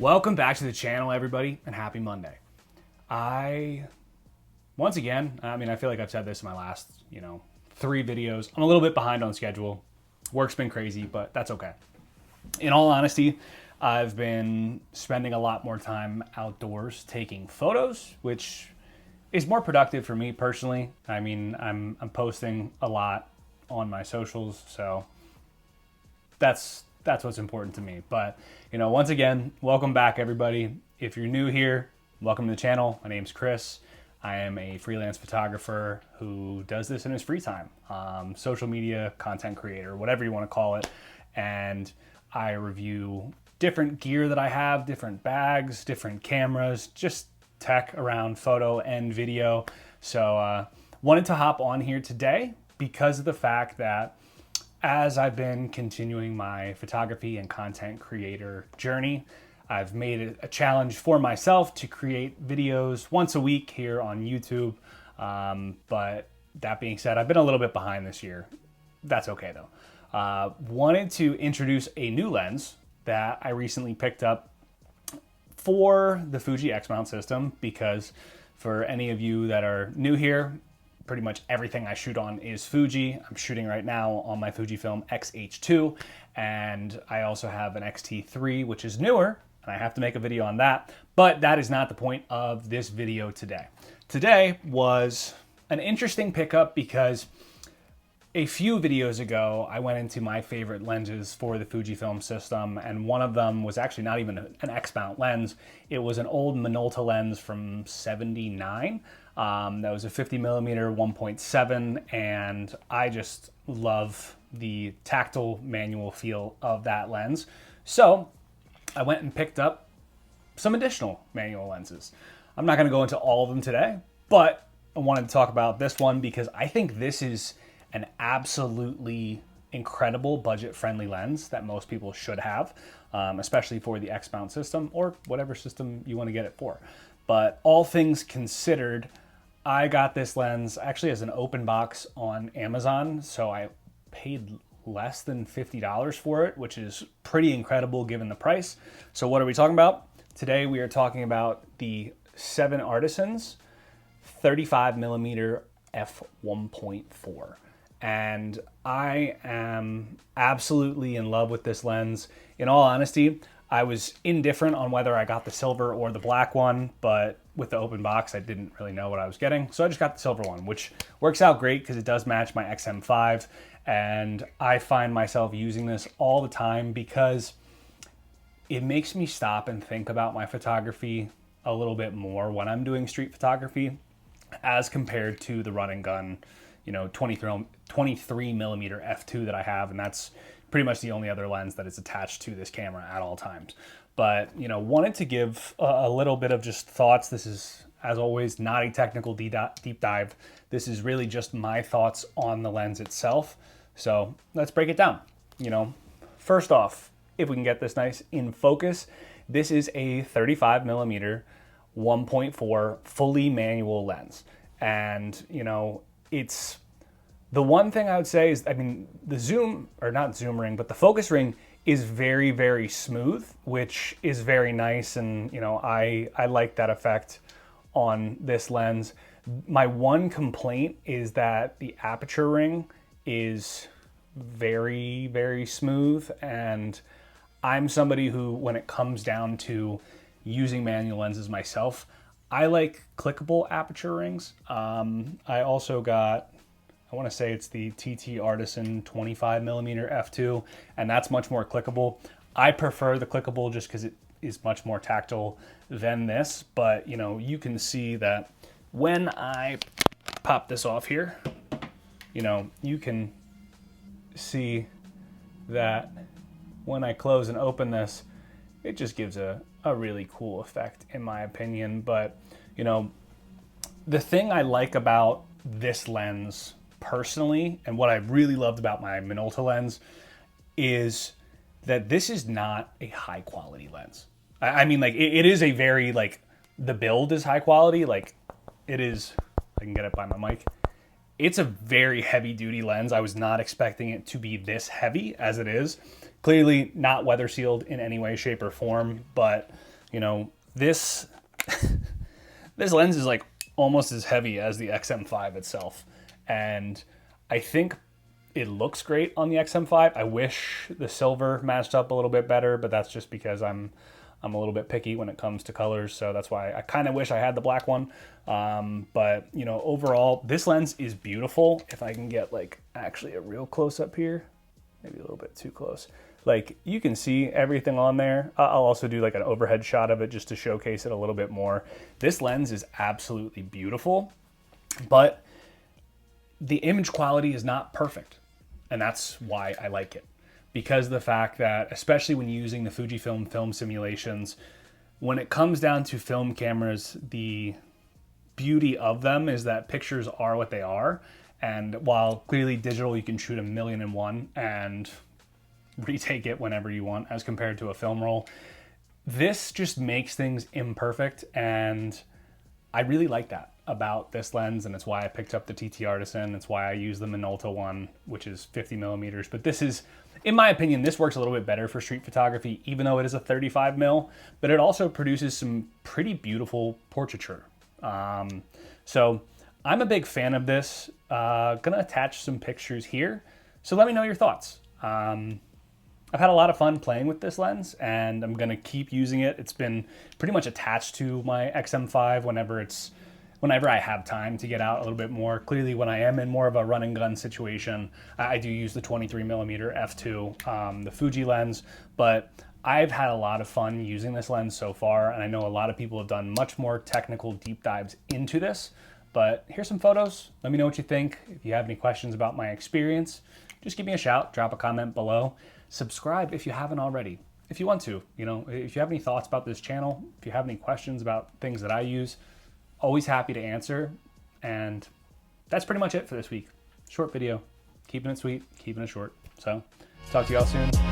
Welcome back to the channel, everybody, and happy Monday. Once again, I feel like I've said this in my last, 3 videos. I'm a little bit behind on schedule. Work's been crazy, but that's okay. In all honesty, I've been spending a lot more time outdoors taking photos, which is more productive for me personally. I'm posting a lot on my socials, so that's what's important to me. But, once again, welcome back, everybody. If you're new here, welcome to the channel. My name's Chris. I am a freelance photographer who does this in his free time. Social media content creator, whatever you want to call it. And I review different gear that I have, different bags, different cameras, just tech around photo and video. So wanted to hop on here today because of the fact that as I've been continuing my photography and content creator journey, I've made it a challenge for myself to create videos once a week here on YouTube. But that being said, I've been a little bit behind this year. That's okay though. Wanted to introduce a new lens that I recently picked up for the Fuji X mount system, because for any of you that are new here, pretty much everything I shoot on is Fuji. I'm shooting right now on my Fujifilm XH2, and I also have an X-T3, which is newer, and I have to make a video on that, but that is not the point of this video today. Today was an interesting pickup because a few videos ago, I went into my favorite lenses for the Fujifilm system, and one of them was actually not even an X-mount lens. It was an old Minolta lens from '79. That was a 50mm 1.7, and I just love the tactile manual feel of that lens. So I went and picked up some additional manual lenses. I'm not going to go into all of them today, but I wanted to talk about this one because I think this is an absolutely incredible budget-friendly lens that most people should have, especially for the X-mount system or whatever system you want to get it for. But all things considered, I got this lens actually as an open box on Amazon, so I paid less than $50 for it, which is pretty incredible given the price. So what are we talking about? Today we are talking about the 7 Artisans 35mm f1.4. And I am absolutely in love with this lens. In all honesty, I was indifferent on whether I got the silver or the black one, but with the open box, I didn't really know what I was getting. So I just got the silver one, which works out great because it does match my XM5. And I find myself using this all the time because it makes me stop and think about my photography a little bit more when I'm doing street photography as compared to the run and gun 23mm f2 that I have, and that's pretty much the only other lens that is attached to this camera at all times. But wanted to give a little bit of just thoughts. This is, as always, not a technical deep dive. This is really just my thoughts on the lens itself. So let's break it down. First off, if we can get this nice in focus, this is a 35mm 1.4 fully manual lens, and it's the one thing I would say is, the zoom, or not zoom ring, but the focus ring is very, very smooth, which is very nice. And, I like that effect on this lens. My one complaint is that the aperture ring is very, very smooth. And I'm somebody who, when it comes down to using manual lenses myself, I like clickable aperture rings. I also got, I want to say it's the TT Artisan 25mm f2, and that's much more clickable. I prefer the clickable just because it is much more tactile than this, but you can see that when I pop this off here, you can see that when I close and open this, it just gives a really cool effect in my opinion. But the thing I like about this lens personally, and what I really loved about my Minolta lens, is that this is not a high quality lens. It is a very, the build is high quality. It is, I can get it by my mic. It's a very heavy duty lens. I was not expecting it to be this heavy as it is. Clearly not weather sealed in any way, shape, or form, but You know, this this lens is like almost as heavy as the XM5 itself, and I think it looks great on the XM5. I wish the silver matched up a little bit better, but that's just because I'm a little bit picky when it comes to colors, so that's why I kind of wish I had the black one. But you know, overall, this lens is beautiful. If I can get like actually a real close up here, maybe a little bit too close. Like you can see everything on there. I'll also do like an overhead shot of it just to showcase it a little bit more. This lens is absolutely beautiful, but the image quality is not perfect. And that's why I like it. Because of the fact that, especially when using the Fujifilm film simulations, when it comes down to film cameras, the beauty of them is that pictures are what they are. And while clearly digital, you can shoot 1,000,001 and retake it whenever you want as compared to a film roll, this just makes things imperfect. And I really like that about this lens, and it's why I picked up the TT Artisan. It's why I use the Minolta one, which is 50mm. But this is, in my opinion, this works a little bit better for street photography, even though it is a 35mm, but it also produces some pretty beautiful portraiture. So I'm a big fan of this. Gonna attach some pictures here, so let me know your thoughts. I've had a lot of fun playing with this lens, and I'm gonna keep using it. It's been pretty much attached to my XM5 whenever I have time to get out a little bit more. Clearly, when I am in more of a run and gun situation, I do use the 23mm f2, the Fuji lens, but I've had a lot of fun using this lens so far, and I know a lot of people have done much more technical deep dives into this, but here's some photos. Let me know what you think. If you have any questions about my experience, just give me a shout, drop a comment below. Subscribe if you haven't already. If you want to, you know, if you have any thoughts about this channel, if you have any questions about things that I use, always happy to answer. And that's pretty much it for this week. Short video, keeping it sweet, keeping it short. So talk to you all soon.